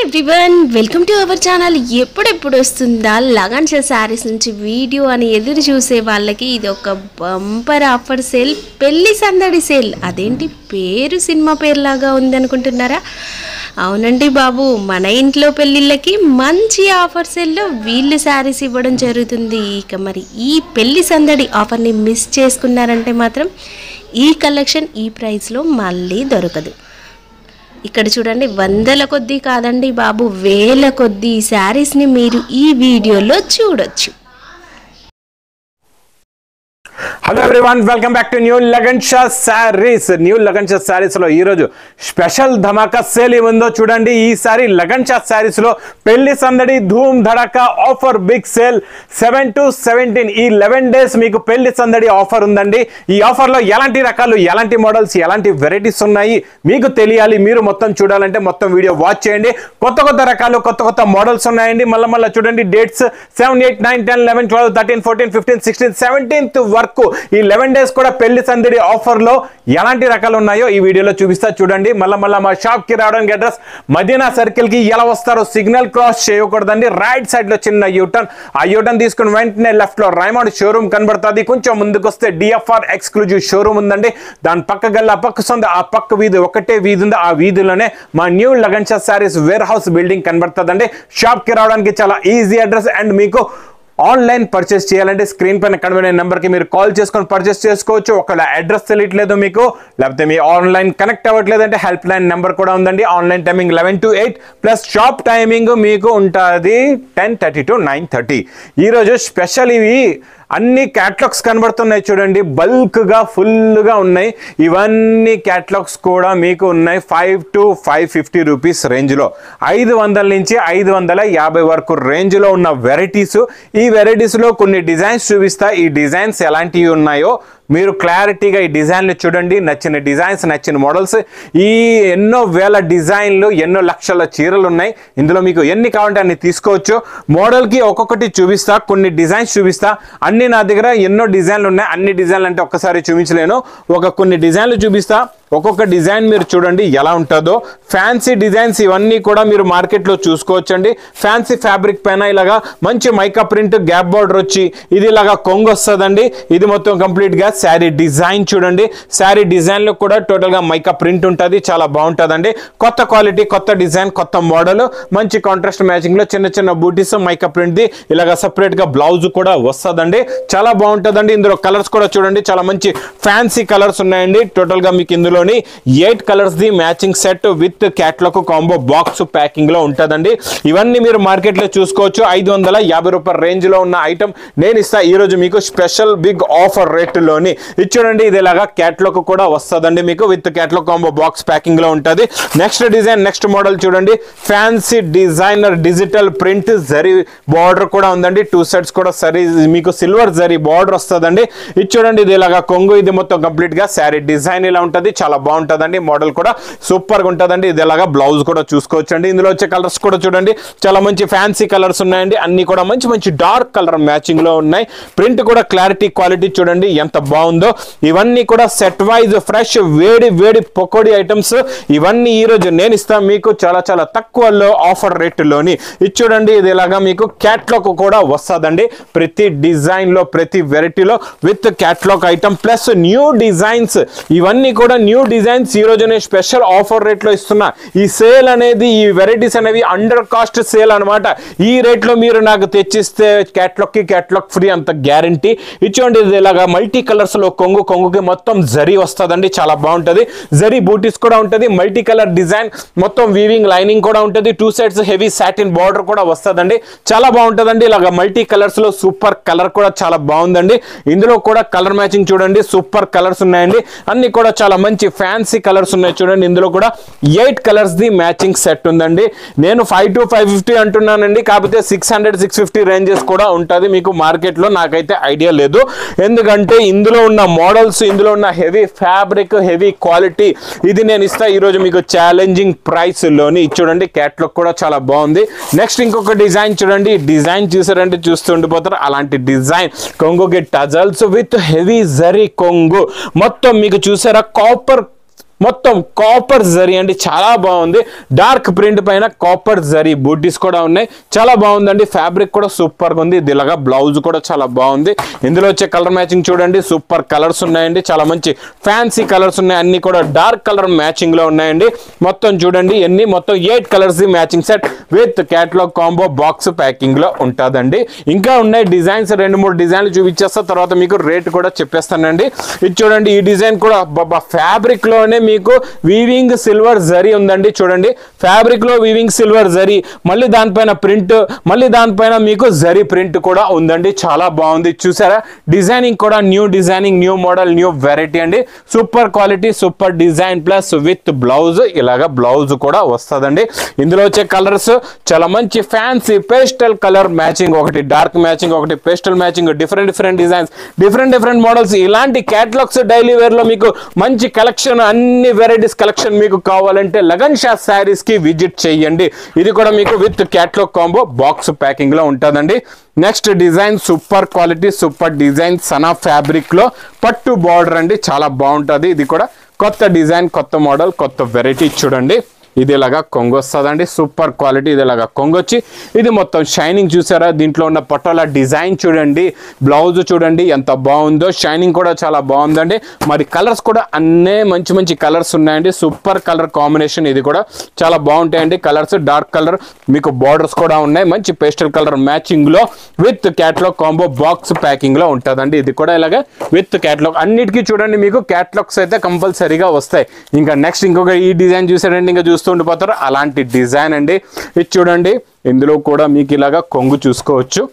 Everyone welcome to our channel. ఎప్పుడెప్పుడు వస్తుందా లగన్ శారీస్ నుంచి వీడియో అని ఎదురు చూసే వాళ్ళకి ఇది ఒక బంపర్ ఆఫర్ సేల్, పెళ్లి సందడి సేల్. అదేంటి పేరు సినిమా పేరులాగా ఉంది అనుకుంటున్నారా? అవునండి బాబు, మన ఇంట్లో పెళ్ళిళ్ళకి మంచి ఆఫర్ సేల్లో వీళ్ళు శారీస్ ఇవ్వడం జరుగుతుంది. ఇక మరి ఈ పెళ్లి సందడి ఆఫర్ని మిస్ చేసుకున్నారంటే మాత్రం ఈ కలెక్షన్ ఈ ప్రైస్లో మళ్ళీ దొరకదు. ఇక్కడ చూడండి, వందల కొద్దీ కాదండి బాబు, వేల కొద్దీ శారీస్ని మీరు ఈ వీడియోలో చూడొచ్చు. Hello everyone, welcome back to new Lagan Shah saris. New Lagan Shah saris లో ఈరోజు స్పెషల్ ధమాకా సేల్ ఏముందో చూడండి. ఈసారి లగన్ షా శారీస్ లో పెళ్లి సందడి ధూమ్ ధడాకా ఆఫర్ బిగ్ సేల్ 7 to 17 ఈ 11 days మీకు పెళ్లి సందడి ఆఫర్ ఉందండి. ఈ ఆఫర్ లో ఎలాంటి రకాలు, ఎలాంటి మోడల్స్, ఎలాంటి వెరైటీస్ ఉన్నాయి మీకు తెలియాలి. మీరు మొత్తం చూడాలంటే మొత్తం వీడియో వాచ్ చేయండి. కొత్త కొత్త రకాలు, కొత్త కొత్త మోడల్స్ ఉన్నాయండి. మళ్ళీ చూడండి, డేట్స్ 7, 8, 9, 10, 11, 12, 13, 14, 15, 16, 17th వరకు ఈ 11 days కూడా పెళ్లి సందడి ఆఫర్ లో ఎలాంటి రకాలు ఉన్నాయో ఈ వీడియోలో చూపిస్తా చూడండి. మళ్ళీ మా షాప్ కి రావడానికి అడ్రస్ మదీనా సర్కిల్ కి ఎలా వస్తారో సిగ్నల్ క్రాస్ చేయకూడదండి. రైట్ సైడ్ లో చిన్న యూటర్న్, ఆ యూటర్న్ తీసుకుని వెంటనే లెఫ్ట్ లో రైమండ్ షోరూమ్ కనబడుతుంది. కొంచెం ముందుకు వస్తే డిఎఫ్ఆర్ ఎక్స్క్లూజివ్ షోరూమ్ ఉందండి. దాని పక్క గల్లా పక్క సొంత ఆ పక్క వీధి ఒకటే వీధి ఉంది. ఆ వీధిలోనే మా new Lagan Shah saris warehouse building కనబడుతుందండి. షాప్ కి రావడానికి చాలా ఈజీ అడ్రస్. అండ్ మీకు ఆన్లైన్ పర్చేస్ చేయాలంటే స్క్రీన్ పైన కనబడే నెంబర్కి మీరు కాల్ చేసుకొని పర్చేస్ చేసుకోవచ్చు. ఒకవేళ అడ్రస్ తెలియట్లేదు మీకు, లేకపోతే మీ ఆన్లైన్ కనెక్ట్ అవ్వట్లేదు అంటే హెల్ప్ లైన్ నెంబర్ కూడా ఉందండి. Online timing 11 to 8 plus shop timing మీకు ఉంటుంది 10:30 to 9:30. ఈరోజు స్పెషల్ ఇవి అన్ని క్యాటలాగ్స్ కనబడుతున్నాయి చూడండి, బల్క్ గా ఫుల్ గా ఉన్నాయి. ఇవన్నీ క్యాటలాగ్స్ కూడా మీకు ఉన్నాయి 5 to 550 రూపీస్ రేంజ్ లో, 500 నుంచి 550 వరకు రేంజ్ లో ఉన్న వెరైటీస్. ఈ వెరైటీస్ లో కొన్ని డిజైన్స్ చూపిస్తా. ఈ డిజైన్స్ ఎలాంటివి ఉన్నాయో మీరు క్లారిటీగా ఈ డిజైన్లు చూడండి. నచ్చిన డిజైన్స్, నచ్చిన మోడల్స్, ఈ ఎన్నో వేల డిజైన్లు, ఎన్నో లక్షల చీరలు ఉన్నాయి. ఇందులో మీకు ఎన్ని కావాలంటే అన్ని తీసుకోవచ్చు. మోడల్కి ఒక్కొక్కటి చూపిస్తా, కొన్ని డిజైన్స్ చూపిస్తా. అన్ని నా దగ్గర ఎన్నో డిజైన్లు ఉన్నాయి. అన్ని డిజైన్లు అంటే ఒక్కసారి చూపించలేను. కొన్ని డిజైన్లు చూపిస్తా. ఒక్కొక్క డిజైన్ మీరు చూడండి ఎలా ఉంటుందో. ఫ్యాన్సీ డిజైన్స్ ఇవన్నీ కూడా మీరు మార్కెట్లో చూసుకోవచ్చండి. ఫ్యాన్సీ ఫ్యాబ్రిక్ పైన ఇలాగా మంచి మైకా ప్రింట్ గ్యాప్ బార్డర్ వచ్చి ఇది ఇలాగా కొంగు వస్తుందండి. ఇది మొత్తం కంప్లీట్ గా శారీ డిజైన్ చూడండి. శారీ డిజైన్ లో కూడా టోటల్ గా మైకా ప్రింట్ ఉంటుంది. చాలా బాగుంటుందండి. కొత్త క్వాలిటీ, కొత్త డిజైన్, కొత్త మోడల్, మంచి కాంట్రాస్ట్ మ్యాచింగ్ లో చిన్న చిన్న బూటీస్ మైకా ప్రింట్ ది ఇలాగా సపరేట్ గా బ్లౌజ్ కూడా వస్తుందండి. చాలా బాగుంటుందండి. ఇందులో కలర్స్ కూడా చూడండి, చాలా మంచి ఫ్యాన్సీ కలర్స్ ఉన్నాయండి. టోటల్ గా మీకు ఇందులో 8 colours the matching set with catalogue combo box packing లో ఉంటుందండి. ఇవన్నీ మీరు మార్కెట్ లో చూసుకోవచ్చు. 550 రూపాయల రేంజ్ లో ఉన్న ఐటమ్ నేను ఇస్తా ఈ రోజు మీకు స్పెషల్ బిగ్ ఆఫర్ రేట్ లోని. ఇది చూడండి, ఇది ఇలాగా క్యాట్లాగ్ కూడా వస్తుందండి మీకు with catalogue combo box packing లో ఉంటుంది. నెక్స్ట్ డిజైన్, నెక్స్ట్ మోడల్ చూడండి. Fancy designer digital print zari border కూడా ఉందండి. 2 sets కూడా సరీ మీకు సిల్వర్ జరీ బార్డర్ వస్తుందండి. ఇది చూడండి, ఇది ఇలాగా కొంగు, ఇది మొత్తం కంప్లీట్ గా శారీ డిజైన్ ఇలా ఉంటుంది. చాలా బాగుంటుందండి. మోడల్ కూడా సూపర్ గా ఉంటుందండి. ఇది ఎలాగా బ్లౌజ్ కూడా చూసుకోవచ్చండి. ఇందులో వచ్చే కలర్స్ కూడా చూడండి, చాలా మంచి ఫ్యాన్సీ కలర్స్ ఉన్నాయండి. అన్ని కూడా మంచి మంచి డార్క్ కలర్ మ్యాచింగ్ లో ఉన్నాయి. ప్రింట్ కూడా క్లారిటీ, క్వాలిటీ చూడండి ఎంత బాగుందో. ఇవన్నీ కూడా సెట్ వైజ్ ఫ్రెష్ వేడి వేడి పకోడీ ఐటమ్స్. ఇవన్నీ ఈ రోజు నేను ఇస్తాను మీకు చాలా చాలా తక్కువలో ఆఫర్ రేటులోని. ఇది చూడండి, ఇది ఇలాగా మీకు క్యాట్లాగ్ కూడా వస్తుందండి. ప్రతి డిజైన్ లో, ప్రతి వెరైటీలో with catalogue item plus new designs. ఇవన్నీ కూడా న్యూ డిజైన్స్ ఈ రోజు నేను స్పెషల్ ఆఫర్ రేట్ లో ఇస్తున్నా. ఈ సేల్ అనేది, ఈ వెరైటీస్ అనేవి అండర్ కాస్ట్ సేల్ అనమాట. ఈ రేట్ లో మీరు నాకు తెచ్చిస్తే క్యాట్లాగ్ కి క్యాట్లాగ్ ఫ్రీ అంత గ్యారంటీ. ఇచ్చోండి, ఇది ఇలాగా మల్టీ కలర్స్ లో కొంగుకి మొత్తం జరీ వస్తుందండి. చాలా బాగుంటది. జరీ బూటీస్ కూడా ఉంటది. మల్టీ కలర్ డిజైన్, మొత్తం వీవింగ్ లైనింగ్ కూడా ఉంటది. 2 sides హెవీ సాటిన్ బార్డర్ కూడా వస్తుందండి. చాలా బాగుంటదండి. ఇలాగా మల్టీ కలర్స్ లో సూపర్ కలర్ కూడా చాలా బాగుందండి. ఇందులో కూడా కలర్ మ్యాచింగ్ చూడండి, సూపర్ కలర్స్ ఉన్నాయండి. అన్ని కూడా చాలా మంచి ఫ్యాన్సీ కలర్స్ ఉన్నాయి చూడండి. ఇందులో కూడా 8 కలర్స్ ది మ్యాచింగ్ సెట్ ఉందండి. నేను 5 to 550 అంటున్నానండి, కాకపోతే 600, 650 రేంజెస్ కూడా ఉంటుంది మీకు మార్కెట్ లో. నాకైతే ఐడియా లేదు, ఎందుకంటే ఇందులో ఉన్న మోడల్స్, ఇందులో ఉన్న హెవీ ఫ్యాబ్రిక్, హెవీ క్వాలిటీ, ఇది నేను ఇస్తా ఈ రోజు మీకు ఛాలెంజింగ్ ప్రైస్ లోని. చూడండి, క్యాట్లాగ్ కూడా చాలా బాగుంది. నెక్స్ట్ ఇంకొక డిజైన్ చూడండి. డిజైన్ చూసారంటే చూస్తూ ఉండిపోతారు. అలాంటి డిజైన్ కొంగుకి టజల్స్ విత్ హెవీ జరీ కొంగు మొత్తం మీకు చూసారా, కాపర్ మొత్తం కాపర్ జరీ అండి, చాలా బాగుంది. డార్క్ ప్రింట్ పైన కాపర్ జరీ బూటీస్ కూడా ఉన్నాయి, చాలా బాగుందండి. ఫ్యాబ్రిక్ కూడా సూపర్ గా ఉంది. ఇది ఇలాగా బ్లౌజ్ కూడా చాలా బాగుంది. ఇందులో వచ్చే కలర్ మ్యాచింగ్ చూడండి, సూపర్ కలర్స్ ఉన్నాయండి, చాలా మంచి ఫ్యాన్సీ కలర్స్ ఉన్నాయి. అన్ని కూడా డార్క్ కలర్ మ్యాచింగ్ లో ఉన్నాయండి. మొత్తం చూడండి ఎన్ని, మొత్తం 8 colours matching set with catalogue combo box packing లో ఉంటుందండి. ఇంకా ఉన్నాయి డిజైన్స్, 2-3 డిజైన్లు చూపించేస్తా, తర్వాత మీకు రేట్ కూడా చెప్పేస్తానండి. ఇది చూడండి, ఈ డిజైన్ కూడా ఫ్యాబ్రిక్ లోనే మీకు వీవింగ్ సిల్వర్ జరీ ఉందండి. చూడండి ఫ్యాబ్రిక్ లో వీవింగ్ సిల్వర్ జరీ, మళ్ళీ దానిపైన ప్రింట్, మళ్ళీ దానిపైన మీకు జరీ ప్రింట్ కూడా ఉందండి. చాలా బాగుంది. చూసారా డిజైనింగ్ కూడా new designing, new model, new variety అండి. Super quality, super design plus with blouse, ఇలాగా బ్లౌజ్ కూడా వస్తుందండి. ఇందులో వచ్చే కలర్స్ చాలా మంచి ఫ్యాన్సీ పేస్టల్ కలర్ మ్యాచింగ్, ఒకటి డార్క్ మ్యాచింగ్, ఒకటి pastel matching, different designs, different models. ఇలాంటి క్యాటలాగ్స్ డైలీ వేర్ లో మీకు మంచి కలెక్షన్, అన్ని వెరైటీస్ కలెక్షన్ మీకు కావాలంటే లగన్ షా శారీస్ కి విజిట్ చేయండి. ఇది కూడా మీకు with catalogue combo box packing లో ఉంటుందండి. Next design super quality, super design Sana fabric లో పట్టు బార్డర్ అండి, చాలా బాగుంటుంది. ఇది కూడా కొత్త డిజైన్, కొత్త మోడల్, కొత్త వెరైటీ. చూడండి ఇది ఇలాగా కొంగు వస్తుందండి, సూపర్ క్వాలిటీ. ఇది ఇలాగా కొంగు వచ్చి ఇది మొత్తం షైనింగ్ చూసారా, దీంట్లో ఉన్న పటోలా డిజైన్ చూడండి, బ్లౌజ్ చూడండి ఎంత బాగుందో, షైనింగ్ కూడా చాలా బాగుందండి. మరి కలర్స్ కూడా అన్నీ మంచి కలర్స్ ఉన్నాయండి, సూపర్ కలర్ కాంబినేషన్. ఇది కూడా చాలా బాగుంటాయండి కలర్స్. డార్క్ కలర్ మీకు బార్డర్స్ కూడా ఉన్నాయి, మంచి పేస్టల్ కలర్ మ్యాచింగ్ లో with catalogue combo box packing లో ఉంటుందండి. ఇది కూడా ఇలాగా విత్ క్యాటలాగ్, అన్నిటికీ చూడండి మీకు క్యాటలాగ్స్ అయితే కంపల్సరీగా వస్తాయి. ఇంకా నెక్స్ట్ ఇంకొక ఈ డిజైన్ చూసారండి, ఇంకా ఉండిపోతారు అలాంటి డిజైన్ అండి. ఇది చూడండి, ఇందులో కూడా మీకు ఇలాగా కొంగు చూసుకోవచ్చు.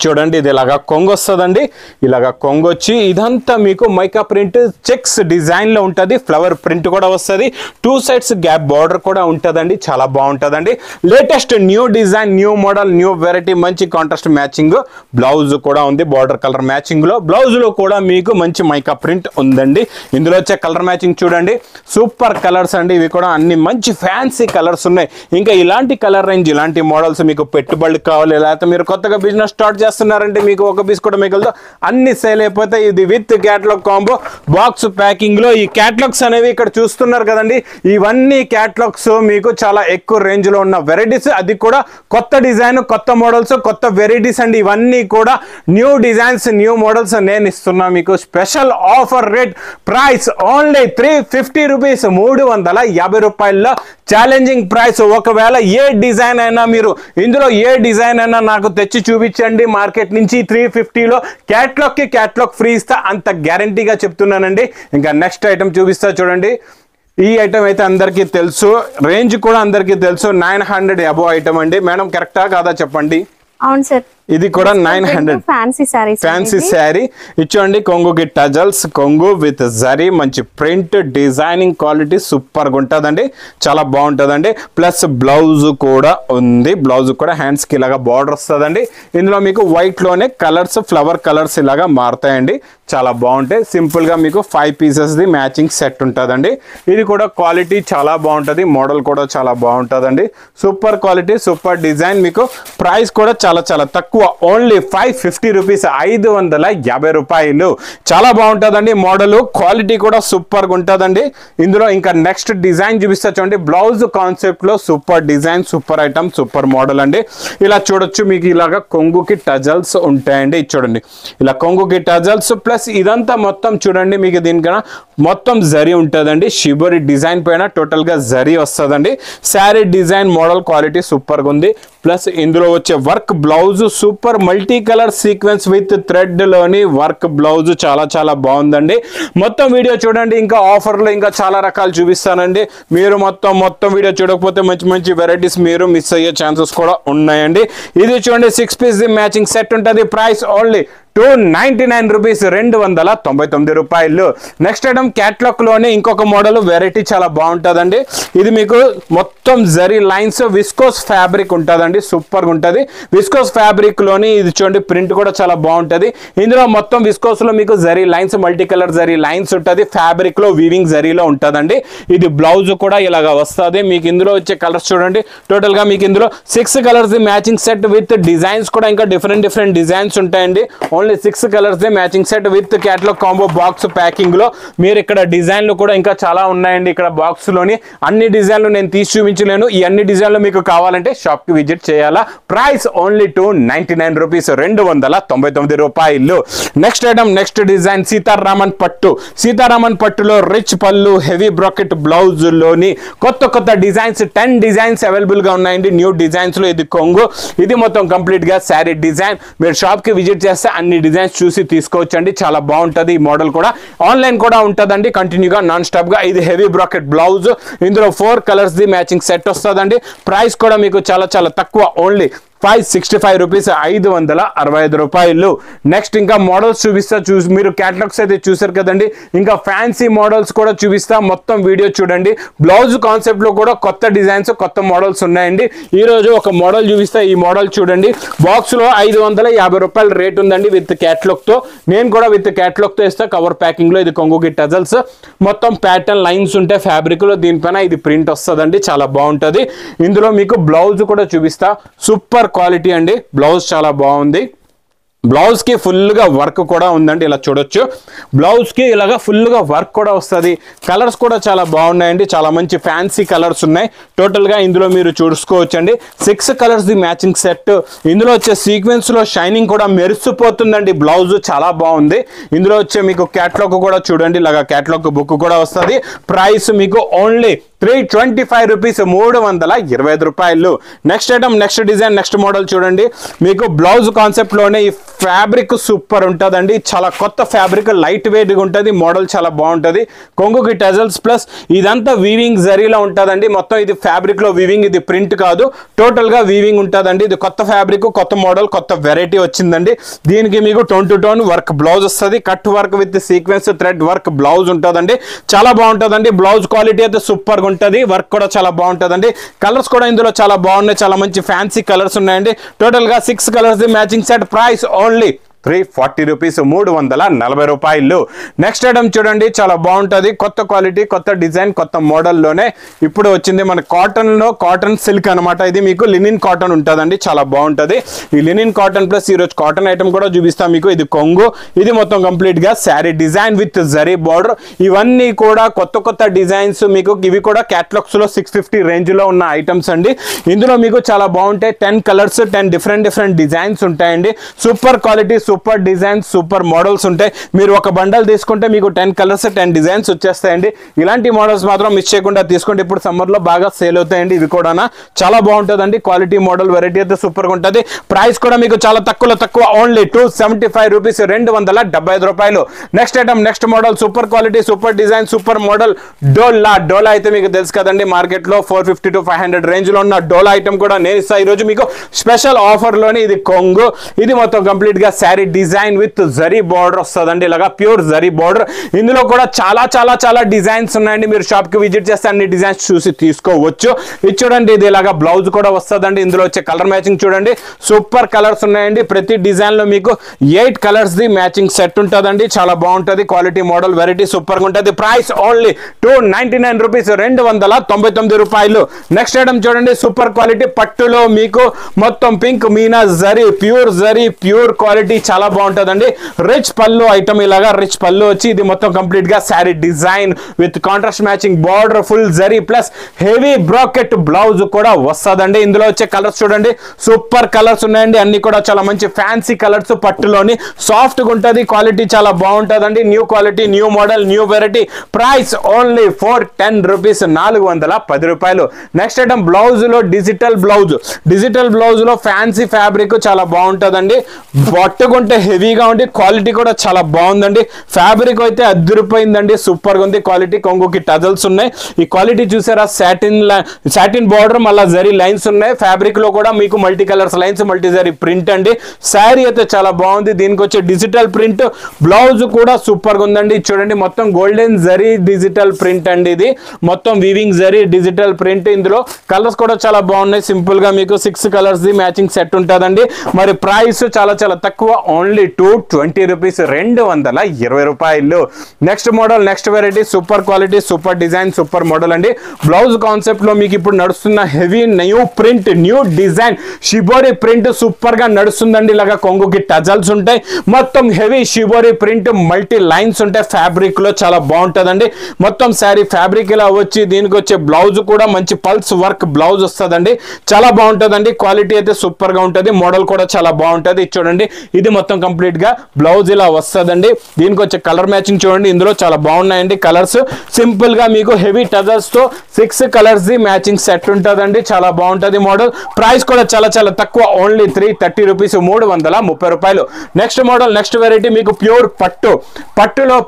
చూడండి ఇది ఇలాగా కొంగు వస్తుందండి, ఇలాగా కొంగు వచ్చి ఇదంతా మీకు మైకా ప్రింట్ చెక్స్ డిజైన్ లో ఉంటుంది, ఫ్లవర్ ప్రింట్ కూడా వస్తుంది, 2 సైడ్స్ గ్యాప్ బార్డర్ కూడా ఉంటుందండి, చాలా బాగుంటుందండి. Latest new design, new model, new variety, మంచి కాంట్రాస్ట్ మ్యాచింగ్ బ్లౌజ్ కూడా ఉంది, బార్డర్ కలర్ మ్యాచింగ్ లో. బ్లౌజ్ లో కూడా మీకు మంచి మైకా ప్రింట్ ఉందండి. ఇందులో వచ్చే కలర్ మ్యాచింగ్ చూడండి, సూపర్ కలర్స్ అండి. ఇవి కూడా అన్ని మంచి ఫ్యాన్సీ కలర్స్ ఉన్నాయి. ఇంకా ఇలాంటి కలర్ రేంజ్, ఇలాంటి మోడల్స్ మీకు పెట్టుబడులు కావాలి, లేకపోతే మీరు కొత్తగా బిజినెస్ స్టార్ట్ చేస్తున్నారంటే మీకు ఒక పీస్ కూడా మిగలదు, అన్ని సేల్ అయిపోతాయి. ఇది with catalogue combo box packing లో. ఈ క్యాటలాగ్స్ అనేవి ఇక్కడ చూస్తున్నారు కదండి, ఇవన్నీ క్యాటలాగ్స్ మీకు చాలా ఎక్కువ రేంజ్ లో ఉన్న వెరైటీస్, అది కూడా కొత్త డిజైన్, కొత్త మోడల్స్, కొత్త వెరైటీస్ అండి. ఇవన్నీ కూడా న్యూ డిజైన్స్, న్యూ మోడల్స్ నేను ఇస్తున్నా మీకు special offer rate price only 350 rupees, 350 రూపాయల్లో ఛాలెంజింగ్ ప్రైస్. ఒకవేళ ఏ డిజైన్ అయినా మీరు ఇందులో ఏ డిజైన్ అయినా నాకు తెచ్చి చూపించండి మార్కెట్ నుంచి, 350లో క్యాటలాగ్ ఫ్రీ ఇస్తా, అంత గ్యారంటీగా చెప్తున్నానండి. ఇంకా నెక్స్ట్ ఐటమ్ చూపిస్తా చూడండి. ఈ ఐటమ్ అయితే అందరికీ తెలుసు, రేంజ్ కూడా అందరికీ తెలుసు, 900 అబోవ్ ఐటమ్ అండి. మేడం కరెక్టా కాదా చెప్పండి? అవును సార్, ఇది కూడా 900 ఫ్యాన్సీ శారీ. ఇచ్చోండి కొంగుకి టజల్స్, కొంగు విత్ జరీ, మంచి ప్రింట్, డిజైనింగ్ క్వాలిటీ సూపర్ గా ఉంటుందండి, చాలా బాగుంటుందండి. ప్లస్ బ్లౌజ్ కూడా ఉంది, బ్లౌజ్ కూడా హ్యాండ్స్ కి ఇలాగా బార్డర్ వస్తుందండి. ఇందులో మీకు వైట్ లోనే కలర్స్, ఫ్లవర్ కలర్స్ ఇలాగా మారుతాయండి, చాలా బాగుంటాయి. సింపుల్ గా మీకు 5 పీసెస్ ది మ్యాచింగ్ సెట్ ఉంటుందండి. ఇది కూడా క్వాలిటీ చాలా బాగుంటుంది, మోడల్ కూడా చాలా బాగుంటుందండి. Super quality, super design. మీకు ప్రైస్ కూడా చాలా తక్కువ, ఓన్లీ 550 రూపీస్, 550 రూపాయలు. చాలా బాగుంటుందండి మోడల్, క్వాలిటీ కూడా సూపర్ గా ఉంటుందండి. ఇందులో ఇంకా నెక్స్ట్ డిజైన్ చూపిస్తా చూడండి. బ్లౌజ్ కాన్సెప్ట్ లో super design, super item, super model అండి. ఇలా చూడొచ్చు, మీకు ఇలాగా కొంగుకి టజల్స్ ఉంటాయండి. చూడండి ఇలా కొంగుకి టజల్స్, ప్లస్ ఇదంతా మొత్తం చూడండి మీకు దీనికన్నా మొత్తం జరీ ఉంటుందండి. షిబోరి డిజైన్ పైన టోటల్ గా జరీ వస్తుందండి. Sari design, model, quality super గా ఉంది. ప్లస్ ఇందులో వచ్చే work blouse super multi colour sequence with thread లోని వర్క్ బ్లౌజ్ చాలా బాగుందండి. మొత్తం వీడియో చూడండి, ఇంకా ఆఫర్లో ఇంకా చాలా రకాలు చూపిస్తానండి. మీరు మొత్తం వీడియో చూడకపోతే మంచి వెరైటీస్ మీరు మిస్ అయ్యే ఛాన్సెస్ కూడా ఉన్నాయండి. ఇది చూడండి 6 పీస్ మ్యాచింగ్ సెట్ ఉంటుంది. ప్రైస్ ఓన్లీ 299 రూపీస్, 299 రూపాయలు. నెక్స్ట్ ఐటమ్ క్యాట్లాగ్ లోనే ఇంకొక మోడల్ వెరైటీ చాలా బాగుంటుందండి. ఇది మీకు మొత్తం జరీ లైన్స్, విస్కోస్ ఫ్యాబ్రిక్ ఉంటుందండి, సూపర్ గా ఉంటుంది. విస్కోస్ ఫ్యాబ్రిక్ లోని ఇది చూడండి ప్రింట్ కూడా చాలా బాగుంటుంది. ఇందులో మొత్తం విస్కోస్ లో మీకు zari lines, multi colour zari lines ఉంటుంది. ఫ్యాబ్రిక్ లో వీవింగ్ జరీలో ఉంటుందండి. ఇది బ్లౌజ్ కూడా ఇలాగా వస్తుంది. మీకు ఇందులో వచ్చే కలర్స్ చూడండి, టోటల్ గా మీకు ఇందులో 6 colours matching set with designs కూడా ఇంకా డిఫరెంట్ డిజైన్స్ ఉంటాయండి. Only 6 colours matching set with catalogue combo box packing లో. మీరు ఇక్కడ డిజైన్లు కూడా ఇంకా చాలా ఉన్నాయండి. ఇక్కడ బాక్స్ లోని అన్ని డిజైన్లు నేను తీసి చూపించలేను. ఈ అన్ని డిజైన్లు మీకు కావాలంటే షాప్ కి విజిట్ చేయాలా. ప్రైస్ ఓన్లీ 299 రూపీస్, 299 రూపాయలు. Next item, next design Sitharaman పట్టు. సీతారామన్ పట్టులో రిచ్ పళ్ళు, హెవీ బ్రాకెట్ బ్లౌజ్ లోని కొత్త కొత్త డిజైన్స్ 10 డిజైన్స్ అవైలబుల్ గా ఉన్నాయండి. న్యూ డిజైన్స్ లో ఇది కొంగు, ఇది మొత్తం కంప్లీట్ గా శారీ డిజైన్. మీరు షాప్ కి విజిట్ చేస్తే అన్ని డిజైన్స్ చూసి తీసుకోవచ్చండి. చాలా బాగుంటది. ఈ మోడల్ కూడా ఆన్లైన్ కూడా ఉంటుందండి కంటిన్యూగా నాన్ స్టాప్ గా. ఇది హెవీ బ్రాకెట్ బ్లౌజ్, ఇందులో 4 కలర్స్ ది మ్యాచింగ్ సెట్ వస్తుందండి. ప్రైస్ కూడా మీకు చాలా చాలా తక్కువ, ఓన్లీ 565 రూపీస్, 565 రూపాయలు. నెక్స్ట్ ఇంకా మోడల్స్ చూపిస్తా. మీరు క్యాటలాగ్స్ అయితే చూసారు కదండి, ఇంకా ఫ్యాన్సీ మోడల్స్ కూడా చూపిస్తా. మొత్తం వీడియో చూడండి. బ్లౌజ్ కాన్సెప్ట్ లో కూడా కొత్త డిజైన్స్, కొత్త మోడల్స్ ఉన్నాయండి. ఈ రోజు ఒక మోడల్ చూపిస్తా. ఈ మోడల్ చూడండి. బాక్స్ లో 550 రూపాయలు రేట్ ఉందండి విత్ క్యాటలాగ్ తో. నేను కూడా విత్ క్యాటలాగ్ తో ఇస్తా. కవర్ ప్యాకింగ్ లో ఇది కొంగుకి టజల్స్, మొత్తం ప్యాటర్న్ లైన్స్ ఉంటాయి ఫ్యాబ్రిక్ లో. దీనిపైన ఇది ప్రింట్ వస్తుందండి, చాలా బాగుంటది. ఇందులో మీకు బ్లౌజ్ కూడా చూపిస్తా. సూపర్ క్వాలిటీ అండి. బ్లౌజ్ చాలా బాగుంది. బ్లౌజ్ కి ఫుల్ గా వర్క్ కూడా ఉందండి. ఇలా చూడొచ్చు. బ్లౌజ్ కి ఇలాగా ఫుల్ గా వర్క్ కూడా వస్తుంది. కలర్స్ కూడా చాలా బాగున్నాయండి. చాలా మంచి ఫ్యాన్సీ కలర్స్ ఉన్నాయి. టోటల్ గా ఇందులో మీరు చూసుకోవచ్చండి. 6 కలర్స్ ది మ్యాచింగ్ సెట్. ఇందులో వచ్చే సీక్వెన్స్ లో షైనింగ్ కూడా మెరిసిపోతుందండి. బ్లౌజ్ చాలా బాగుంది. ఇందులో వచ్చే మీకు క్యాటలాగ్ కూడా చూడండి. ఇలాగా క్యాటలాగ్ బుక్ కూడా వస్తుంది. ప్రైస్ మీకు ఓన్లీ 325 రూపీస్, 325 రూపాయలు. Next item, next design, next model చూడండి. మీకు బ్లౌజ్ కాన్సెప్ట్ లోనే ఈ ఫ్యాబ్రిక్ సూపర్ ఉంటుందండి. చాలా కొత్త ఫ్యాబ్రిక్, లైట్ వెయిట్ గా ఉంటుంది. మోడల్ చాలా బాగుంటుంది. కొంగుకి టజల్స్ ప్లస్ ఇదంతా వీవింగ్ జరీలో ఉంటుందండి. మొత్తం ఇది ఫ్యాబ్రిక్ లో వీవింగ్, ఇది ప్రింట్ కాదు. టోటల్ గా వీవింగ్ ఉంటుందండి. ఇది కొత్త ఫ్యాబ్రిక్, కొత్త మోడల్, కొత్త వెరైటీ వచ్చిందండి. దీనికి మీకు tone to tone work blouse వస్తుంది. Cut work with sequence thread work blouse ఉంటుందండి. చాలా బాగుంటుందండి. బ్లౌజ్ క్వాలిటీ అయితే సూపర్ ఉంటది. వర్క్ కూడా చాలా బాగుంటదండి. కలర్స్ కూడా ఇందులో చాలా బాగున్నాయి. చాలా మంచి ఫ్యాన్సీ కలర్స్ ఉన్నాయండి. టోటల్ గా 6 colours the matching set. Price only 340 rupees, 340 రూపాయలు. నెక్స్ట్ ఐటమ్ చూడండి. చాలా బాగుంటది. కొత్త క్వాలిటీ, కొత్త డిజైన్, కొత్త మోడల్లోనే ఇప్పుడు వచ్చింది. మన కాటన్ లో కాటన్ సిల్క్ అనమాట. ఇది మీకు లినిన్ కాటన్ ఉంటుందండి. చాలా బాగుంటది. ఈ లినిన్ కాటన్ ప్లస్ ఈరోజు కాటన్ ఐటమ్ కూడా చూపిస్తాం మీకు. ఇది కొంగు, ఇది మొత్తం కంప్లీట్ గా sari design with zari border. ఇవన్నీ కూడా కొత్త కొత్త డిజైన్స్ మీకు. ఇవి కూడా క్యాటలాగ్స్ లో 650 రేంజ్ లో ఉన్న ఐటమ్స్ అండి. ఇందులో మీకు చాలా బాగుంటాయి. 10 కలర్స్, 10 డిఫరెంట్ డిజైన్స్ ఉంటాయండి. Super quality, super designs, super models ఉంటాయి. మీరు ఒక బండల్ తీసుకుంటే మీకు 10 కలర్స్, 10 డిజైన్స్ వచ్చేస్తాయండి. ఇలాంటి మోడల్స్ మాత్రం మిస్ చేయకుండా తీసుకోండి. ఇప్పుడు సమ్మర్ లో బాగా సేల్ అవుతాయండి. ఇవి కూడా చాలా బాగుంటుందండి. క్వాలిటీ, మోడల్, వెరైటీ అయితే సూపర్ గా ఉంటుంది. ప్రైస్ కూడా మీకు చాలా తక్కువ, ఓన్లీ 275 రూపీస్, 275 రూపాయలు. Next item, next model, super quality, super design, super model Dola. Dola అయితే మీకు తెలుసు కదండి. మార్కెట్ లో 450 to 500 రేంజ్ లో ఉన్న డోలా ఐటమ్ కూడా నేను ఇస్తాను. ఈ రోజు మీకు స్పెషల్ ఆఫర్ లోని ఇది కొంగు, ఇది మొత్తం కంప్లీట్ గా sari design with zari border వస్తుందండి. ఇలాగా ప్యూర్ జరీ బార్డర్. ఇందులో కూడా చాలా డిజైన్స్ ఉన్నాయండి. మీరు షాప్ కి విజిట్ చేస్తే అన్ని డిజైన్స్ చూసి తీసుకోవచ్చు. ఇది చూడండి. ఇది ఇలాగా బ్లౌజ్ కూడా వస్తుందండి. ఇందులో వచ్చే కలర్ మ్యాచింగ్ చూడండి. సూపర్ కలర్స్ ఉన్నాయండి. ప్రతి డిజైన్ లో మీకు 8 కలర్స్ ది మ్యాచింగ్ సెట్ ఉంటుందండి. చాలా బాగుంటది. క్వాలిటీ, మోడల్, వెరైటీ సూపర్ గా ఉంటుంది. ప్రైస్ ఓన్లీ 299 రూపీస్, 299 రూపాయలు. నెక్స్ట్ ఐటమ్ చూడండి. సూపర్ క్వాలిటీ పట్టులో మీకు మొత్తం pink Meena zari, pure quality, చాలా బాగుంటుందండి. రిచ్ పళ్ళు ఐటమ్. ఇలాగా రిచ్ పళ్ళు వచ్చి ఇది మొత్తం కంప్లీట్ గా sari design with contrast matching border, full zari plus heavy bracket blouse కూడా వస్తుందండి. ఇందులో వచ్చే కలర్స్ చూడండి. సూపర్ కలర్స్ ఉన్నాయండి. అన్ని కూడా చాలా మంచి ఫ్యాన్సీ కలర్స్. పట్టులోని సాఫ్ట్ గా ఉంటుంది. క్వాలిటీ చాలా బాగుంటుందండి. New quality, new model, new variety. Price only 410 rupees, 410 రూపాయలు. నెక్స్ట్ ఐటమ్ బ్లౌజ్ లో డిజిటల్ బ్లౌజ్ లో ఫ్యాన్సీ ఫ్యాబ్రిక్ చాలా బాగుంటుందండి. పట్టుకుంటే హెవీగా ఉండి క్వాలిటీ కూడా చాలా బాగుందండి. ఫ్యాబ్రిక్ అయితే అదిరిపోయిందండి. సూపర్ గా ఉంది క్వాలిటీ. కొంగుకి టజల్స్ ఉన్నాయి. ఈ క్వాలిటీ చూసారా. సాటిన్ బార్డర్, మళ్ళీ జరీ లైన్స్ ఉన్నాయి. ఫ్యాబ్రిక్ లో కూడా మీకు multi colours lines, multi zari print అండి. శారీ అయితే చాలా బాగుంది. దీనికి వచ్చే డిజిటల్ ప్రింట్. బ్లౌజ్ కూడా సూపర్ గా ఉందండి. చూడండి. మొత్తం గోల్డెన్ జరీ డిజిటల్ ప్రింట్ అండి. ఇది మొత్తం వీవింగ్ జరీ డిజిటల్ ప్రింట్. ఇందులో కలర్స్ కూడా చాలా బాగున్నాయి. సింపుల్ గా మీకు 6 కలర్స్ ది మ్యాచింగ్ సెట్ ఉంటుందండి. మరి ప్రైస్ చాలా తక్కువ, ఓన్లీ 220 రూపీస్, 220 రూపాయలు. Next model, next variety, super quality, super design, super model అండి. బ్లౌజ్ కాన్సెప్ట్ లో మీకు ఇప్పుడు నడుస్తున్న heavy new print, new design shibori print super గా నడుస్తుందండి. ఇలాగా కొంగుకి టజల్స్ ఉంటాయి, మొత్తం heavy shibori print, multi lines ఉంటాయి. ఫ్యాబ్రిక్ లో చాలా బాగుంటుందండి. మొత్తం శారీ ఫ్యాబ్రిక్ ఇలా వచ్చి దీనికి వచ్చే బ్లౌజ్ కూడా మంచి పల్స్ వర్క్ బ్లౌజ్ వస్తుందండి. చాలా బాగుంటుందండి. క్వాలిటీ అయితే సూపర్ గా ఉంటుంది. మోడల్ కూడా చాలా బాగుంటుంది. చూడండి, ఇది మొత్తం కంప్లీట్ గా బ్లౌజ్ ఇలా వస్తుందండి. దీనికి వచ్చే కలర్ మ్యాచింగ్ చూడండి, ఇందులో చాలా బాగున్నాయండి కలర్స్. సింపుల్ గా మీకు హెవీ టజల్స్ తో 6 కలర్స్ ది మ్యాచింగ్ సెట్ ఉంటుందండి. చాలా బాగుంటుంది మోడల్. ప్రైస్ కూడా చాలా చాలా తక్కువ, ఓన్లీ 330 రూపీస్, 330 రూపాయలు. నెక్స్ట్ మోడల్, నెక్స్ట్ వెరైటీ మీకు ప్యూర్ పట్టు.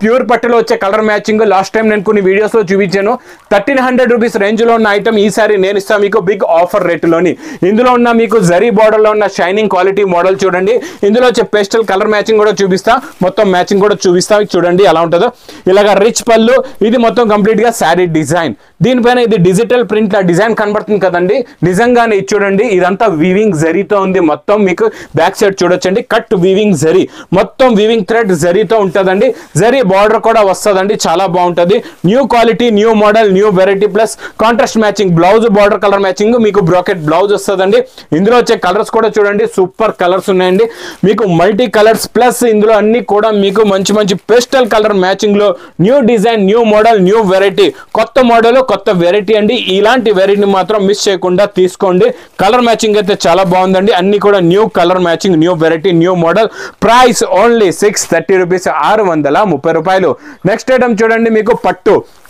ప్యూర్ పట్టులో వచ్చే కలర్ మ్యాచింగ్ లాస్ట్ టైం నేను కొన్ని వీడియోస్ లో చూపించాను. 1300 రూపీస్ రేంజ్ లో ఉన్న ఐటమ్ ఈసారి నేను ఇస్తాను మీకు బిగ్ ఆఫర్ రేటులోని. ఇందులో ఉన్న మీకు జరీ బార్డర్ లో ఉన్న షైనింగ్ క్వాలిటీ మోడల్ చూడండి. ఇందులో వచ్చే పేస్టల్ కలర్ మ్యాచింగ్ కూడా చూపిస్తా, మొత్తం మ్యాచింగ్ కూడా చూపిస్తా. చూడండి ఎలా ఉంటుందో. ఇలాగా రిచ్ పళ్ళు, ఇది మొత్తం కంప్లీట్ గా శారీ డిజైన్. దీనిపైన ఇది డిజిటల్ ప్రింట్ లా డిజైన్ కనబడుతుంది కదండి, నిజంగానే ఇది చూడండి. ఇదంతా వీవింగ్ జరీతో ఉంది. మొత్తం మీకు బ్యాక్ సైడ్ చూడొచ్చండి, కట్ వీవింగ్ జరీ, మొత్తం వీవింగ్ థ్రెడ్ జరీతో ఉంటుందండి. జరీ బార్డర్ కూడా వస్తుందండి, చాలా బాగుంటుంది. New quality, new model, new variety plus contrast matching blouse, border colour matching, మీకు బ్రాకెట్ బ్లౌజ్ వస్తుందండి. ఇందులో వచ్చే కలర్స్ కూడా చూడండి, సూపర్ కలర్స్ ఉన్నాయండి. మీకు మల్టీ కలర్స్ ప్లస్ ఇందులో అన్ని కూడా మీకు మంచి మంచి పేస్టల్ కలర్ మ్యాచింగ్ లో new design, new model, new variety, కొత్త మోడల్, కొత్త వెరైటీ అండి. ఇలాంటి వెరైటీని మాత్రం మిస్ చేయకుండా తీసుకోండి. కలర్ మ్యాచింగ్ అయితే చాలా బాగుందండి. అన్ని కూడా new colour matching, new variety, new model. Price only 630 rupees, 630 రూపాయలు. నెక్స్ట్ ఐటమ్ చూడండి, మీకు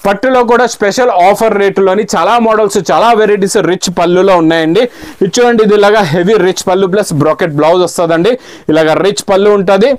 పట్టులో కూడా స్పెషల్ ఆఫర్ రేటులోని చాలా మోడల్స్, చాలా వెరైటీస్ రిచ్ పళ్ళులో ఉన్నాయండి. ఇది చూడండి, ఇది ఇలాగా హెవీ రిచ్ పళ్ళు ప్లస్ బ్రాకెట్ బ్లౌజ్ వస్తుందండి. ఇలాగా రిచ్ పళ్ళు ఉంటుంది.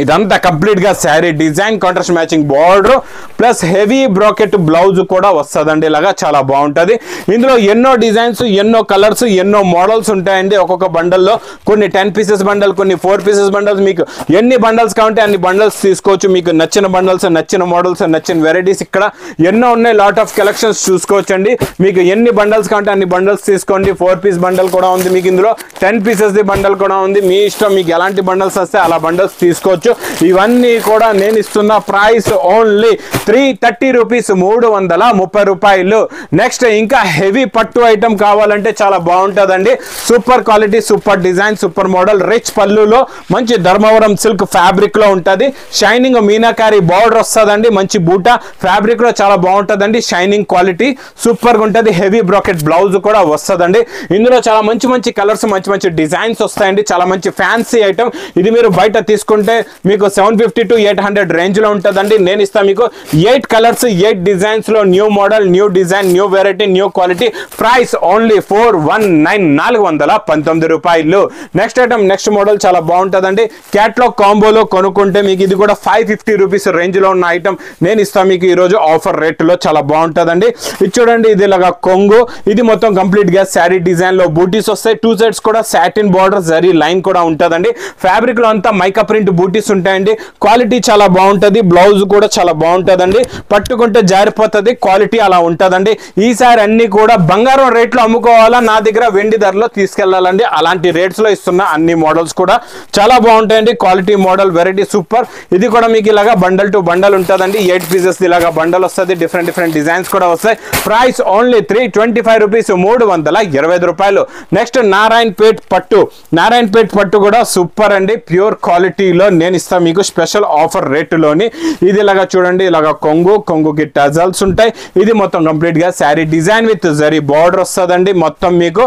ఇదంతా కంప్లీట్ గా sari design, contrast matching border plus heavy bracket blouse కూడా వస్తుందండి. ఇలాగా చాలా బాగుంటుంది. ఇందులో ఎన్నో డిజైన్స్, ఎన్నో కలర్స్, ఎన్నో మోడల్స్ ఉంటాయండి. ఒక్కొక్క బండల్లో కొన్ని 10 పీసెస్ బండల్, కొన్ని 4 పీసెస్ బండల్స్. మీకు ఎన్ని బండల్స్ కావాలంటే అన్ని బండల్స్ తీసుకోవచ్చు. మీకు నచ్చిన బండల్స్, నచ్చిన మోడల్స్, నచ్చిన వెరైటీస్ ఇక్కడ ఎన్నో ఉన్నాయి. లాట్ ఆఫ్ కలెక్షన్స్ చూసుకోవచ్చు అండి. మీకు ఎన్ని బండల్స్ కావాలంటే అన్ని బండల్స్ తీసుకోండి. 4 పీస్ బండల్ కూడా ఉంది మీకు. ఇందులో 10 పీసెస్ ది బండల్ కూడా ఉంది. మీ ఇష్టం, మీకు ఎలాంటి బండల్స్ వస్తే అలా బండల్స్ తీసుకోవచ్చు. ఇవన్నీ కూడా నేను ఇస్తున్న ప్రైస్ ఓన్లీ 330 రూపీస్, 330 రూపాయలు. నెక్స్ట్ ఇంకా హెవీ పట్టు ఐటమ్ కావాలంటే చాలా బాగుంటుందండి. Super quality, super design, super model, rich పళ్ళులో మంచి ధర్మవరం సిల్క్ ఫ్యాబ్రిక్ లో ఉంటుంది. షైనింగ్ మీనాకారి బార్డర్ వస్తుందండి. మంచి బూటా ఫ్యాబ్రిక్ లో చాలా బాగుంటుందండి. షైనింగ్ క్వాలిటీ సూపర్ గా ఉంటుంది. హెవీ బ్రాకెట్ బ్లౌజ్ కూడా వస్తుందండి. ఇందులో చాలా మంచి మంచి కలర్స్, మంచి మంచి డిజైన్స్ వస్తాయండి. చాలా మంచి ఫ్యాన్సీ ఐటమ్. ఇది మీరు బయట తీసుకుంటే మీకు 750 to 800 రేంజ్ లో ఉంటుందండి. నేను ఇస్తాను మీకు 8 కలర్స్, 8 డిజైన్స్ లో new model, new design, new variety, new quality. Price only 419 రూపాయలు. నెక్స్ట్ ఐటమ్, నెక్స్ట్ మోడల్ చాలా బాగుంటుందండి. క్యాట్లాగ్ కాంబోలో కొనుక్కుంటే మీకు ఇది కూడా 550 రూపీస్ రేంజ్ లో ఉన్న ఐటమ్ నేను ఇస్తాను మీకు ఈ రోజు ఆఫర్ రేట్ లో. చాలా బాగుంటుందండి. ఇది చూడండి, ఇది ఇలాగా కొంగు. ఇది మొత్తం కంప్లీట్ గా శారీ డిజైన్ లో బూటీస్ వస్తాయి. 2 సైడ్స్ కూడా సాటిన్ బార్డర్ జరీ లైన్ కూడా ఉంటుందండి. ఫ్యాబ్రిక్ లో అంతా మైకా ప్రింట్ బూటీస్ ఉంటాయండి. క్వాలిటీ చాలా బాగుంటుంది. బ్లౌజ్ కూడా చాలా బాగుంటుందండి. పట్టుకుంటే జారిపోతుంది, క్వాలిటీ అలా ఉంటుందండి. ఈసారి అన్ని కూడా బంగారం రేట్లో అమ్ముకోవాలా, నా దగ్గర వెండి ధరలో తీసుకెళ్లాలండి. అలాంటి రేట్స్ లో ఇస్తున్న అన్ని మోడల్స్ కూడా చాలా బాగుంటాయండి. Quality, model, variety super. ఇది కూడా మీకు ఇలాగా బండల్ టు బండల్ ఉంటుందండి. 8 పీసెస్ ఇలాగా బండల్ వస్తుంది. డిఫరెంట్ డిఫరెంట్ డిజైన్స్ కూడా వస్తాయి. ప్రైస్ ఓన్లీ 325 రూపీస్, 325 రూపాయలు. నెక్స్ట్ నారాయణపేట్ పట్టు కూడా సూపర్ అండి. ప్యూర్ క్వాలిటీలో నేను ఇస్తాను మీకు స్పెషల్ ఆఫర్ రేటులోని. ఇది ఇలాగా చూడండి, ఇలాగా కొంగుకి టజల్స్ ఉంటాయి. ఇది మొత్తం కంప్లీట్ గా sari design with zari border వస్తుందండి. మొత్తం మీకు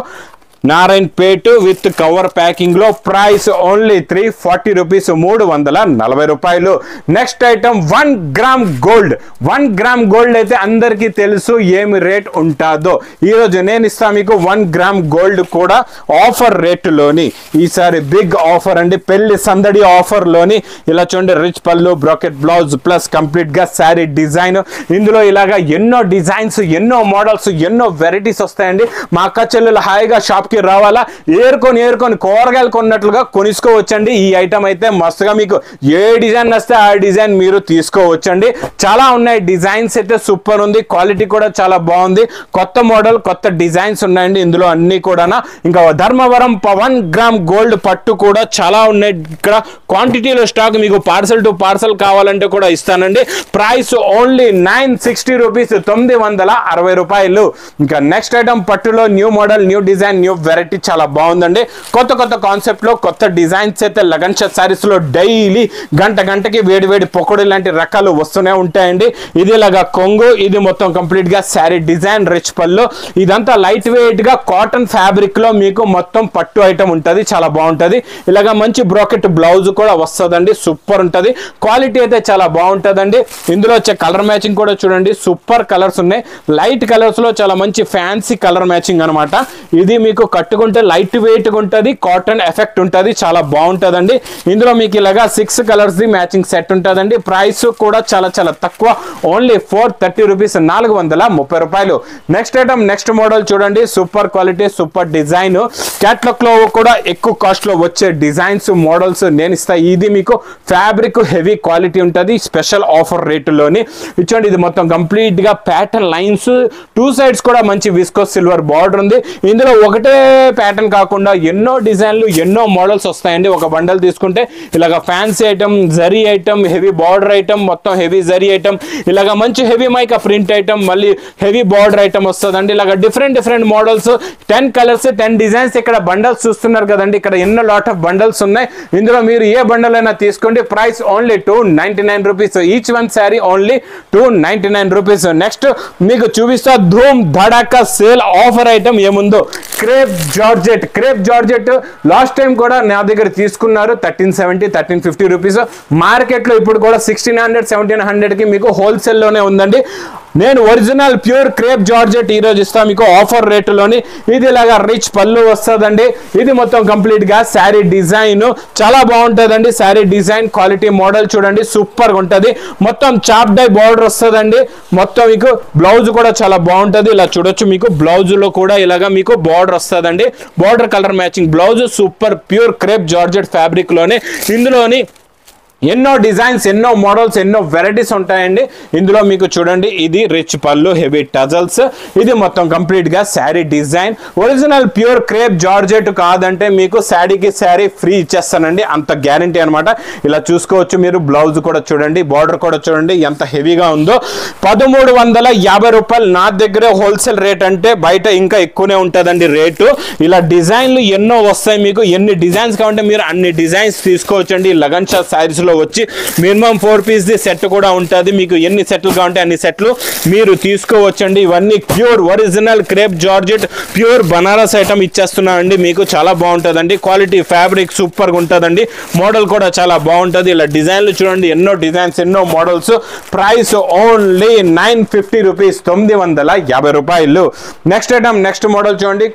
నారాయణపేట్ విత్ కవర్ ప్యాకింగ్ లో. ప్రైస్ ఓన్లీ 340 రూపీస్, 340 రూపాయలు. Next item 1 gram gold. 1 gram gold అయితే అందరికీ తెలుసు ఏమి రేట్ ఉంటుందో. ఈ రోజు నేను ఇస్తాను మీకు 1 గ్రామ్ గోల్డ్ కూడా ఆఫర్ రేటులోని. ఈసారి బిగ్ ఆఫర్ అండి, పెళ్లి సందడి ఆఫర్ లోని. ఇలా చూడండి, రిచ్ పళ్ళు, బ్రాకెట్ బ్లౌజ్ ప్లస్ కంప్లీట్ గా శారీ డిజైన్. ఇందులో ఇలాగా ఎన్నో డిజైన్స్, ఎన్నో మోడల్స్, ఎన్నో వెరైటీస్ వస్తాయండి. మా అక్క చెల్లెలు హాయిగా షాప్ షాప్కి రావాలా, ఏరుకొని కూరగాయలు కొన్నట్లుగా కొనుక్కోవచ్చండి. ఈ ఐటమ్ అయితే మస్తుగా మీకు ఏ డిజైన్ వస్తే ఆ డిజైన్ మీరు తీసుకోవచ్చండి. చాలా ఉన్నాయి, డిజైన్స్ అయితే సూపర్ ఉంది, క్వాలిటీ కూడా చాలా బాగుంది, కొత్త మోడల్ కొత్త డిజైన్స్ ఉన్నాయండి ఇందులో అన్ని కూడా. ఇంకా ధర్మవరం 1 గ్రామ్ గోల్డ్ పట్టు కూడా చాలా ఉన్నాయి ఇక్కడ క్వాంటిటీలో స్టాక్. మీకు పార్సల్ టు పార్సల్ కావాలంటే కూడా ఇస్తానండి. ప్రైస్ ఓన్లీ 960 రూపీస్, 960 రూపాయలు. ఇంకా నెక్స్ట్ ఐటమ్ పట్టులో new model, new design, new variety చాలా బాగుందండి. కొత్త కాన్సెప్ట్ లో కొత్త డిజైన్స్ అయితే లగన్ షా సారీస్ లో డైలీ గంటకి వేడి పొకోడీ లాంటి రకాలు వస్తూనే ఉంటాయండి. ఇది ఇలాగా కొంగు, ఇది మొత్తం కంప్లీట్ గా శారీ డిజైన్, రిచ్ పళ్ళు, ఇదంతా లైట్ వెయిట్ గా కాటన్ ఫ్యాబ్రిక్ లో మీకు మొత్తం పట్టు ఐటమ్ ఉంటుంది, చాలా బాగుంటది. ఇలాగా మంచి బ్రాకెట్ బ్లౌజ్ కూడా వస్తుందండి, సూపర్ ఉంటది. క్వాలిటీ అయితే చాలా బాగుంటదండి. ఇందులో వచ్చే కలర్ మ్యాచింగ్ కూడా చూడండి, సూపర్ కలర్స్ ఉన్నాయి. లైట్ కలర్స్ లో చాలా మంచి ఫ్యాన్సీ కలర్ మ్యాచింగ్ అనమాట. ఇది మీకు కట్టుకుంటే లైట్ వెయిట్ గా ఉంటది, కాటన్ ఎఫెక్ట్ ఉంటది, చాలా బాగుంటదండి. ఇందులో మీకు ఇలాగా 6 కలర్స్ ది మ్యాచింగ్ సెట్ ఉంటదండి. ప్రైస్ కూడా చాలా తక్కువ, ఓన్లీ 430 రూపీస్, 430 రూపాయలు. నెక్స్ట్ ఐటమ్ నెక్స్ట్ మోడల్ చూడండి, super quality super design. Catalogue లో కూడా ఎక్కువ కాస్ట్ లో వచ్చే డిజైన్స్ మోడల్స్ నేను ఇస్తా. ఇది మీకు ఫ్యాబ్రిక్ హెవీ క్వాలిటీ ఉంటుంది, స్పెషల్ ఆఫర్ రేటులోని ఇచ్చండి. ఇది మొత్తం కంప్లీట్ గా ప్యాటర్న్ లైన్స్, 2 సైడ్స్ కూడా మంచి విస్కో సిల్వర్ బార్డర్ ఉంది. ఇందులో ఒకటే ప్యాటర్న్ కాకుండా ఎన్నో డిజైన్లు ఎన్నో మోడల్స్ వస్తాయండి. ఒక బండల్ తీసుకుంటే ఇలాగ fancy item, zari item, heavy border item, మొత్తం హెవీ జరీ ఐటమ్, ఇలాగ మంచి హెవీ మైకా ప్రింట్ ఐటమ్, మళ్ళీ హెవీ బార్డర్ ఐటమ్ వస్తుందండి. ఇలాగ డిఫరెంట్ మోడల్స్, 10 కలర్స్ 10 డిజైన్స్. ఇక్కడ బండల్స్ చూస్తున్నారు కదండి, ఇక్కడ ఎన్నో లాట్ ఆఫ్ బండల్స్ ఉన్నాయి. ఇందులో మీరు ఏ బండల్ అయినా తీసుకోండి. Price only 299 rupees, each one sari only 299 rupees. Next మీకు చూపిస్తా ధూమ్ ధడాకా సేల్ ఆఫర్ ఐటమ్ ఏముందో. క్రేప్ జార్జెట్ లాస్ట్ టైం కూడా నా దగ్గర తీసుకున్నారు 1370 1350 రూపీస్. మార్కెట్ లో ఇప్పుడు కూడా 1600 1700 కి మీకు హోల్సేల్ లోనే ఉందండి. నేను ఒరిజినల్ ప్యూర్ క్రేప్ జార్జెట్ ఈ రోజు ఇస్తా మీకు ఆఫర్ రేటులోని. ఇది ఇలాగా రిచ్ పళ్ళు వస్తుందండి. ఇది మొత్తం కంప్లీట్ గా శారీ డిజైన్ చాలా బాగుంటుందండి. శారీ డిజైన్ క్వాలిటీ మోడల్ చూడండి, సూపర్ గా ఉంటది. మొత్తం చాప్ డై బార్డర్ వస్తుందండి. మొత్తం మీకు బ్లౌజ్ కూడా చాలా బాగుంటది. ఇలా చూడొచ్చు, మీకు బ్లౌజ్ లో కూడా ఇలాగా మీకు బార్డర్ వస్తుందండి. Border colour matching blouse, super pure crepe georgette fabric లోనే. ఇందులోని ఎన్నో డిజైన్స్, ఎన్నో మోడల్స్, ఎన్నో వెరైటీస్ ఉంటాయండి. ఇందులో మీకు చూడండి, ఇది రిచ్ పళ్ళు, హెవీ టజల్స్, ఇది మొత్తం కంప్లీట్ గా sari design. Original pure crepe georgette కాదంటే మీకు శారీకి శారీ ఫ్రీ ఇచ్చేస్తానండి, అంత గ్యారంటీ అనమాట. ఇలా చూసుకోవచ్చు మీరు. బ్లౌజ్ కూడా చూడండి, బార్డర్ కూడా చూడండి ఎంత హెవీగా ఉందో. 1350 రూపాయలు నా దగ్గరే హోల్సేల్ రేట్, అంటే బయట ఇంకా ఎక్కువనే ఉంటుందండి రేటు. ఇలా డిజైన్లు ఎన్నో వస్తాయి మీకు. ఎన్ని డిజైన్స్ కావాలంటే మీరు అన్ని డిజైన్స్ తీసుకోవచ్చండి. లగన్ షా శారీస్ లో వచ్చి మినిమం 4 పీస్ ది సెట్ కూడా ఉంటుంది. మీకు ఎన్ని సెట్లు కావాలంటే అన్ని సెట్లు మీరు తీసుకోవచ్చండి. ఇవన్నీ pure original crepe georgette pure Banaras item ఇచ్చేస్తున్నానండి మీకు. చాలా బాగుంటుందండి, క్వాలిటీ ఫ్యాబ్రిక్ సూపర్ గా ఉంటుందండి. మోడల్ కూడా చాలా బాగుంటుంది. ఇలా డిజైన్లు చూడండి, ఎన్నో డిజైన్స్ ఎన్నో మోడల్స్. ప్రైస్ ఓన్లీ 950 రూపీస్, 950 రూపాయలు. నెక్స్ట్ ఐటమ్ నెక్స్ట్ మోడల్ చూడండి,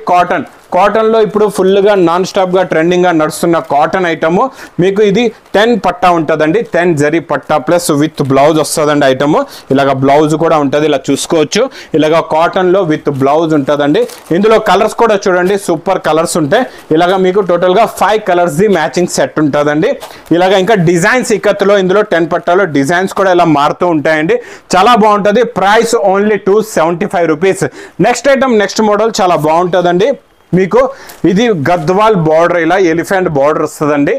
కాటన్ లో ఇప్పుడు ఫుల్ గా నాన్ స్టాప్ గా ట్రెండింగ్ గా నడుస్తున్న కాటన్ ఐటమ్. మీకు ఇది 10 పట్టా ఉంటుందండి, 10 జరీ పట్టా ప్లస్ విత్ బ్లౌజ్ వస్తుందండి ఐటమ్. ఇలాగ బ్లౌజ్ కూడా ఉంటుంది, ఇలా చూసుకోవచ్చు. ఇలాగ కాటన్ లో విత్ బ్లౌజ్ ఉంటుందండి. ఇందులో కలర్స్ కూడా చూడండి, సూపర్ కలర్స్ ఉంటాయి. ఇలాగ మీకు టోటల్ గా 5 కలర్స్ ది మ్యాచింగ్ సెట్ ఉంటుందండి. ఇలాగ ఇంకా డిజైన్స్ ఇక్కత్తులో ఇందులో 10 పట్టాలో డిజైన్స్ కూడా ఇలా మారుతూ ఉంటాయండి, చాలా బాగుంటుంది. Price only 275 rupees. Next item next model చాలా బాగుంటుందండి. మీకు ఇది గద్వాల్ బార్డర్, ఇలా ఎలిఫెంట్ బార్డర్ వస్తుందండి.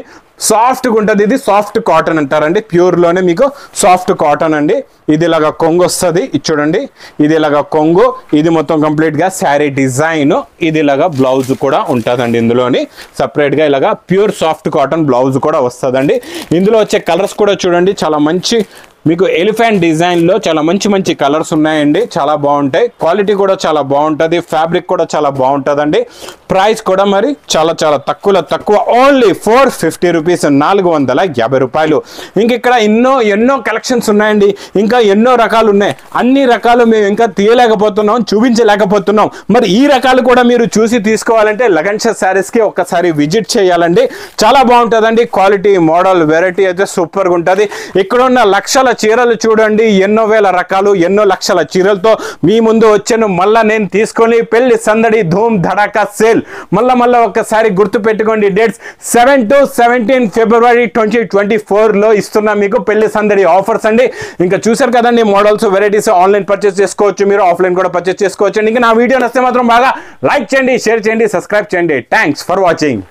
సాఫ్ట్గా ఉంటుంది, ఇది సాఫ్ట్ కాటన్ అంటారండి. ప్యూర్లోనే మీకు సాఫ్ట్ కాటన్ అండి. ఇది ఇలాగా కొంగు వస్తుంది, ఇది చూడండి, ఇది ఇలాగా కొంగు. ఇది మొత్తం కంప్లీట్గా శారీ డిజైన్. ఇది ఇలాగా బ్లౌజ్ కూడా ఉంటుందండి. ఇందులోని సపరేట్గా ఇలాగా ప్యూర్ సాఫ్ట్ కాటన్ బ్లౌజ్ కూడా వస్తుందండి. ఇందులో వచ్చే కలర్స్ కూడా చూడండి, చాలా మంచి మీకు ఎలిఫెంట్ డిజైన్లో చాలా మంచి కలర్స్ ఉన్నాయండి, చాలా బాగుంటాయి. క్వాలిటీ కూడా చాలా బాగుంటుంది, ఫ్యాబ్రిక్ కూడా చాలా బాగుంటుందండి. ప్రైస్ కూడా మరి చాలా తక్కువ, ఓన్లీ 450 రూపీస్, 450 రూపాయలు. ఇంక ఇక్కడ ఎన్నో కలెక్షన్స్ ఉన్నాయండి, ఇంకా ఎన్నో రకాలు ఉన్నాయి. అన్ని రకాలు మేము ఇంకా తీయలేకపోతున్నాం, చూపించలేకపోతున్నాం. మరి ఈ రకాలు కూడా మీరు చూసి తీసుకోవాలంటే లగన్ షా శారీస్కి ఒక్కసారి విజిట్ చేయాలండి. చాలా బాగుంటుందండి. క్వాలిటీ మోడల్ వెరైటీ అయితే సూపర్గా ఉంటుంది. ఇక్కడ ఉన్న లక్షల రకాల చీరలు చూడండి, ఎన్నో వేల రకాలు, ఎన్నో లక్షల చీరలతో మీ ముందు వచ్చాను. మళ్ళా నేను తీసుకొని పెళ్లి సందడి ధూమ్ ధడాకా సేల్. మళ్ళా ఒక్కసారి గుర్తు పెట్టుకోండి, డేట్స్ 7 to 17 ఫిబ్రవరి 2024లో ఇస్తున్నా మీకు పెళ్లి సందడి ఆఫర్స్ అండి. ఇంకా చూసారు కదండి మోడల్స్, వెరైటీస్ ఆన్లైన్ పర్చేస్ చేసుకోవచ్చు, మీరు ఆఫ్లైన్ కూడా పర్చేస్ చేసుకోవచ్చు అండి. ఇంకా నా వీడియో నచ్చితే మాత్రం బాగా లైక్ చేయండి, షేర్ చేయండి, సబ్స్క్రైబ్ చేయండి. Thanks for watching.